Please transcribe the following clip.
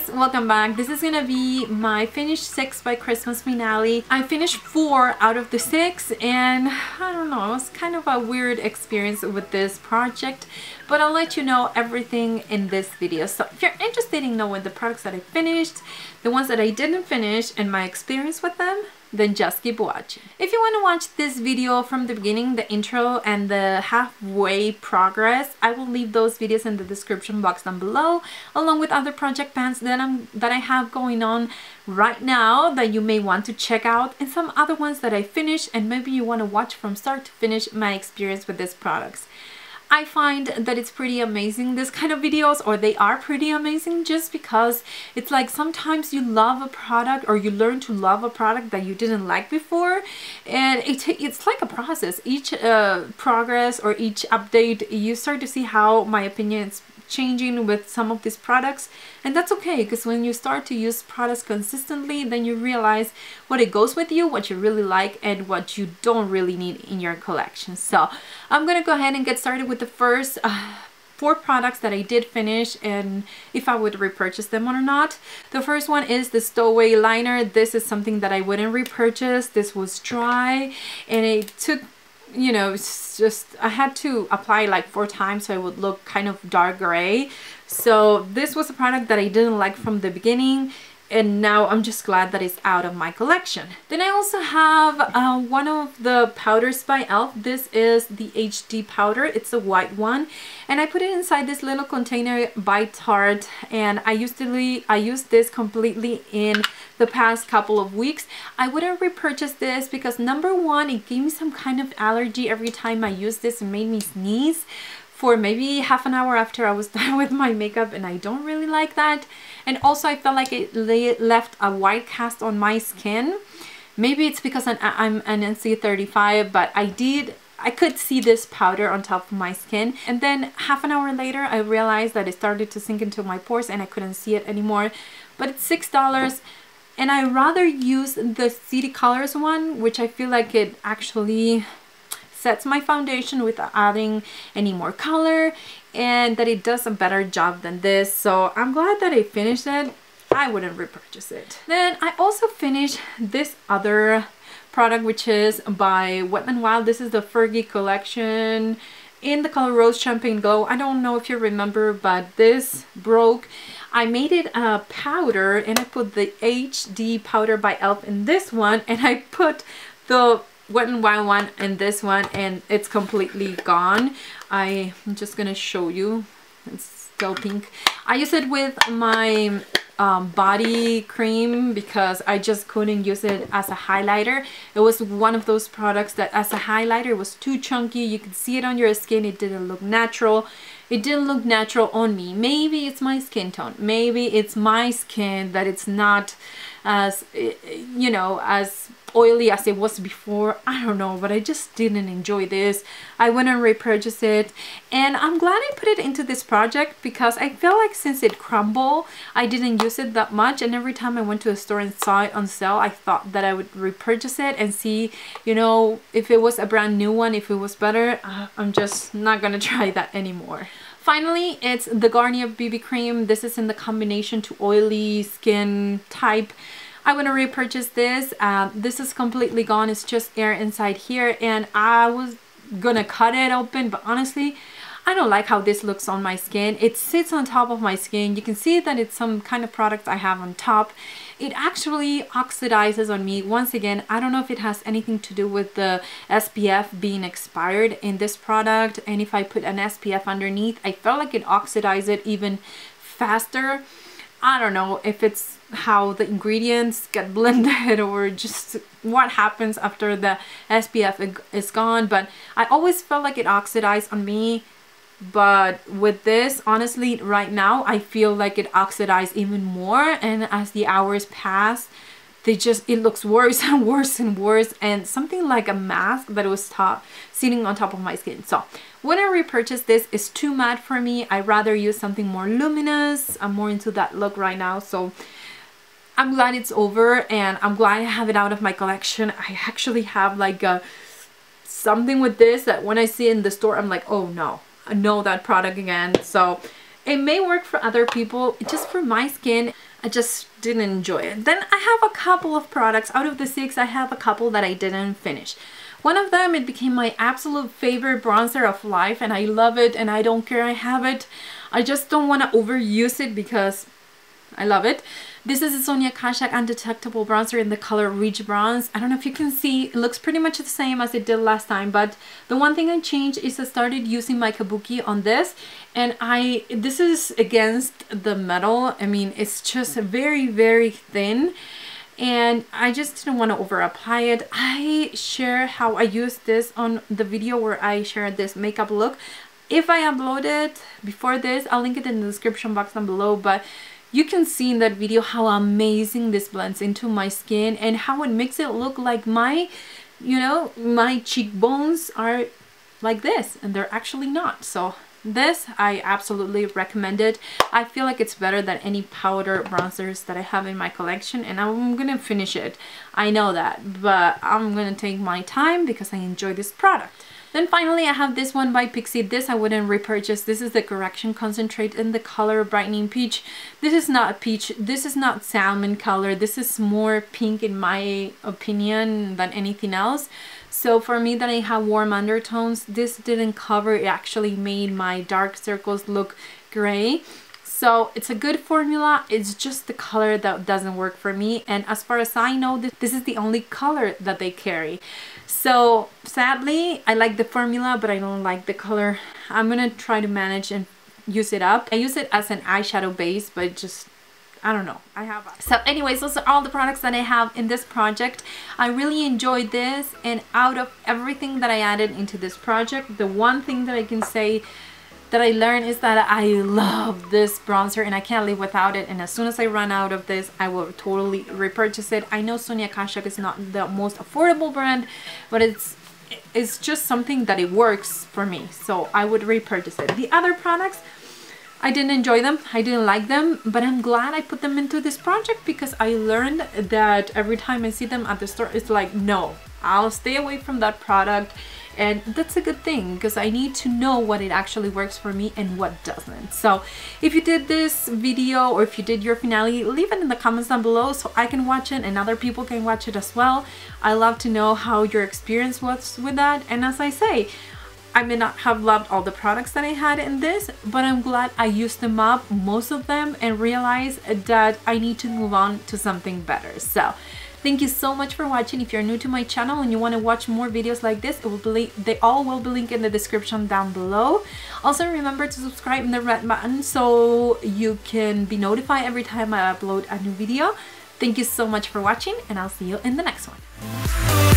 guys, welcome back. This is gonna be my finished 6 by Christmas finale. I finished 4 out of the 6 and I don't know, it was kind of a weird experience with this project, but I'll let you know everything in this video. So if you're interested in knowing the products that I finished, the ones that I didn't finish, and my experience with them, then just keep watching. If you want to watch this video from the beginning, the intro and the halfway progress, I will leave those videos in the description box down below, along with other project plans that I have going on right now that you may want to check out, and some other ones that I finished, and maybe you want to watch from start to finish my experience with these products. I find that it's pretty amazing, this kind of videos, or they are pretty amazing, just because it's like sometimes you love a product or you learn to love a product that you didn't like before, and it's like a process. Each progress or each update, you start to see how my opinion is changing with some of these products, and that's okay, because when you start to use products consistently, then you realize what it goes with you, what you really like, and what you don't really need in your collection. So I'm gonna go ahead and get started with the first 4 products that I did finish, and if I would repurchase them or not. The first one is the Stowaway liner. This is something that I wouldn't repurchase. This was dry and it took, you know, it's just, I had to apply like 4 times so it would look kind of dark gray. So this was a product that I didn't like from the beginning, and now I'm just glad that it's out of my collection. Then I also have one of the powders by e.l.f. This is the HD powder. It's a white one, and I put it inside this little container by Tarte, and I used this completely in the past couple of weeks. I wouldn't repurchase this because, number one, it gave me some kind of allergy every time I used this. It made me sneeze for maybe half an hour after I was done with my makeup, and I don't really like that. And also I felt like it left a white cast on my skin. Maybe it's because I'm an NC35, but I could see this powder on top of my skin, and then half an hour later I realized that it started to sink into my pores and I couldn't see it anymore. But it's $6, and I rather use the City Colors one, which I feel like it actually sets my foundation without adding any more color, and that it does a better job than this. So I'm glad that I finished it. I wouldn't repurchase it. Then I also finished this other product, which is by Wet n Wild. This is the Fergie collection in the color Rose Champagne Glow. I don't know if you remember, but this broke. I made it a powder, and I put the HD powder by e.l.f. in this one, and I put the Wet n Wild one in this one, and it's completely gone. I'm just gonna show you. It's still pink. I use it with my body cream because I just couldn't use it as a highlighter. It was one of those products that as a highlighter it was too chunky. You could see it on your skin. It didn't look natural. It didn't look natural on me. Maybe it's my skin tone. Maybe it's my skin that it's not as, you know, as oily as it was before. I don't know, but I just didn't enjoy this. I wouldn't repurchase it, and I'm glad I put it into this project because I feel like since it crumbled, I didn't use it that much, and every time I went to a store and saw it on sale, I thought that I would repurchase it and see, you know, if it was a brand new one, if it was better. I'm just not gonna try that anymore. Finally, it's the Garnier BB cream. This is in the combination to oily skin type. I want to repurchase this. This is completely gone. It's just air inside here, and I was gonna cut it open, but honestly I don't like how this looks on my skin. It sits on top of my skin. You can see that it's some kind of product I have on top. It actually oxidizes on me. Once again, I don't know if it has anything to do with the SPF being expired in this product, and if I put an SPF underneath, I felt like it oxidized it even faster. I don't know if it's how the ingredients get blended or just what happens after the SPF is gone, but I always felt like it oxidized on me. But with this, honestly, right now I feel like it oxidized even more, and as the hours pass, it looks worse and worse and worse, and something like a mask that was sitting on top of my skin. So when I repurchase this, it's too matte for me. I'd rather use something more luminous. I'm more into that look right now, so I'm glad it's over, and I'm glad I have it out of my collection. I actually have like something with this that when I see it in the store, I'm like, oh no, I know that product again. So it may work for other people. Just for my skin, I just didn't enjoy it. Then I have a couple of products. Out of the 6, I have a couple that I didn't finish. One of them, it became my absolute favorite bronzer of life, and I love it, and I don't care I have it. I just don't want to overuse it because I love it. This is a Sonia Kashuk Undetectable Bronzer in the color Rich Bronze. I don't know if you can see, it looks pretty much the same as it did last time, but the one thing I changed is I started using my kabuki on this, and this is against the metal. I mean, it's just very, very thin, and I just didn't want to over apply it. I share how I use this on the video where I shared this makeup look. If I upload it before this, I'll link it in the description box down below, but you can see in that video how amazing this blends into my skin and how it makes it look like my, you know, my cheekbones are like this, and they're actually not. So this, I absolutely recommend it. I feel like it's better than any powder bronzers that I have in my collection, and I'm gonna finish it. I know that, but I'm gonna take my time because I enjoy this product. Then finally, I have this one by Pixi. This I wouldn't repurchase. This is the Correction Concentrate in the color Brightening Peach. This is not peach. This is not salmon color. This is more pink in my opinion than anything else. So for me that I have warm undertones, this didn't cover. It actually made my dark circles look gray. So it's a good formula. It's just the color that doesn't work for me. And as far as I know, this is the only color that they carry. So sadly, I like the formula, but I don't like the color. I'm gonna try to manage and use it up. I use it as an eyeshadow base, but just, I don't know. So anyways, those are all the products that I have in this project. I really enjoyed this, and out of everything that I added into this project, the one thing that I can say that I learned is that I love this bronzer and I can't live without it, and as soon as I run out of this, I will totally repurchase it. I know Sonia Kashuk is not the most affordable brand, but it's just something that it works for me, so I would repurchase it. The other products, I didn't enjoy them, I didn't like them, but I'm glad I put them into this project because I learned that every time I see them at the store, it's like, no, I'll stay away from that product. And that's a good thing because I need to know what it actually works for me and what doesn't. So if you did this video or if you did your finale, leave it in the comments down below so I can watch it and other people can watch it as well. I love to know how your experience was with that. And as I say, I may not have loved all the products that I had in this, but I'm glad I used them up, most of them, and realized that I need to move on to something better. So thank you so much for watching. If you're new to my channel and you want to watch more videos like this, they all will be linked in the description down below. Also remember to subscribe in the red button so you can be notified every time I upload a new video. Thank you so much for watching, and I'll see you in the next one.